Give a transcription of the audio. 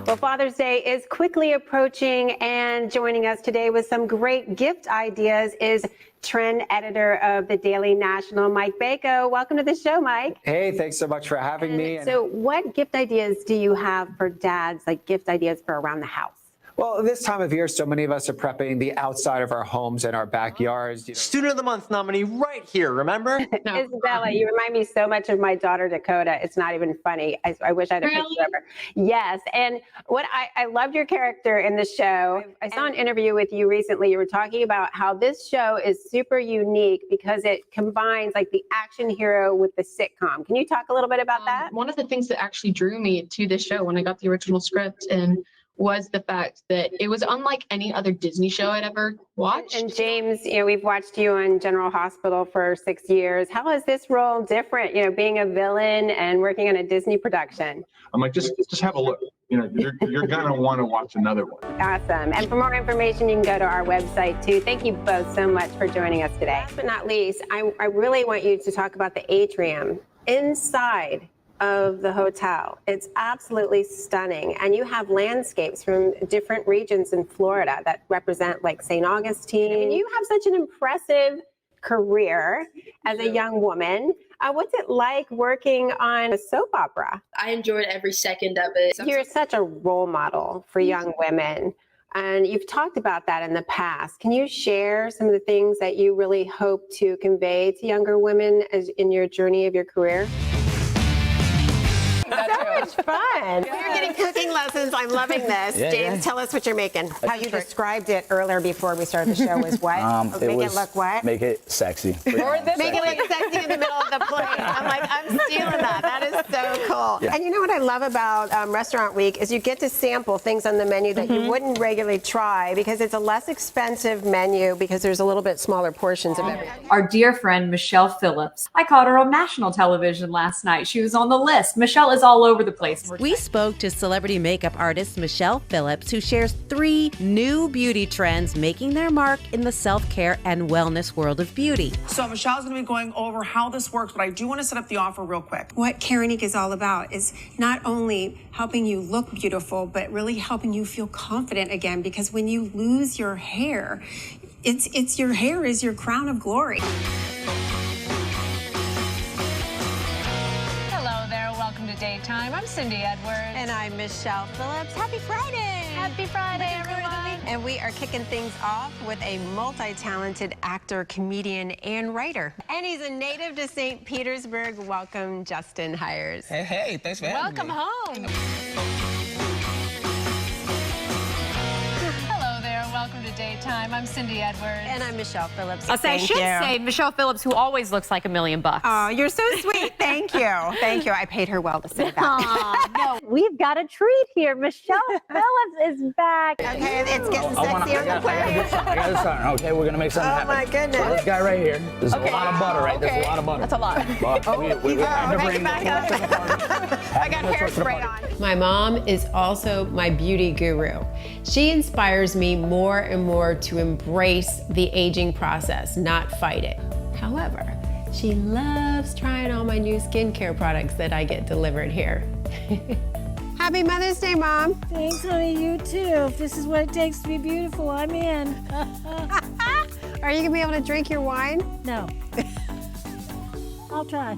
Well, Father's Day is quickly approaching, and joining us today with some great gift ideas is trend editor of the Daily National, Mike Bako. Welcome to the show, Mike. Hey, thanks so much for having me. So what gift ideas do you have for dads, like gift ideas for around the house? Well, this time of year, so many of us are prepping the outside of our homes and our backyards. Student of the Month nominee right here, remember? No. Isabella, you remind me so much of my daughter, Dakota. It's not even funny. I wish I had a picture of her. Yes, and what I loved your character in the show. I saw an interview with you recently. You were talking about how this show is super unique because it combines like the action hero with the sitcom. Can you talk a little bit about that? One of the things that actually drew me to this show when I got the original script was the fact that it was unlike any other Disney show I'd ever watched. And James, we've watched you on General Hospital for 6 years. How is this role different, being a villain and working on a Disney production? I'm like, just have a look. You're gonna want to watch another one. Awesome. And for more information, you can go to our website too. Thank you both so much for joining us today. Last but not least, I really want you to talk about the atrium inside of the hotel. It's absolutely stunning. And you have landscapes from different regions in Florida that represent like St. Augustine. I mean, you have such an impressive career as a young woman. What's it like working on a soap opera? I enjoyed every second of it. You're such a role model for young women. And you've talked about that in the past. Can you share some of the things that you really hope to convey to younger women as in your journey of your career? So much fun. You're getting cooking lessons. I'm loving this. James, tell us what you're making. How you described it earlier before we started the show was what? Make it look what? Make it sexy. Make it look sexy in the middle of the plate. I'm stealing that. That is so cool. Yeah. And you know what I love about Restaurant Week is you get to sample things on the menu that you wouldn't regularly try because it's a less expensive menu because there's a little bit smaller portions of everything. Our dear friend, Michelle Phillips. I caught her on national television last night. She was on the list. Michelle is all over the place. We spoke to celebrity makeup artist Michelle Phillips, who shares 3 new beauty trends making their mark in the self-care and wellness world of beauty. So Michelle's going to be going over how this works, but I do want to set up the offer real quick. What Karenique is all about is not only helping you look beautiful, but really helping you feel confident again, because when you lose your hair, it's your hair is your crown of glory. Daytime. I'm Cindy Edwards. And I'm Michelle Phillips. Happy Friday! Happy Friday, everyone. And we are kicking things off with a multi-talented actor, comedian, and writer. And he's a native to St. Petersburg. Welcome, Justin Hires. Hey, thanks for having me. Welcome home. Welcome to Daytime. I'm Cindy Edwards. And I'm Michelle Phillips. I should say Michelle Phillips, who always looks like $1 million. Oh, you're so sweet. Thank you. Thank you. I paid her well to say that. No, we've got a treat here. Michelle Phillips is back. Okay, it's getting sexy on the plate. I got to start. Okay, we're going to make something happen. Oh, my goodness. So this guy right here, there's a lot of butter, right? Okay. There's a lot of butter. That's a lot. Make it back up. I got hairspray on. My mom is also my beauty guru. She inspires me more and more to embrace the aging process, not fight it. However, she loves trying all my new skincare products that I get delivered here. Happy Mother's Day, Mom. Thanks, honey. You too. If this is what it takes to be beautiful, I'm in. Are you gonna be able to drink your wine? No. I'll try.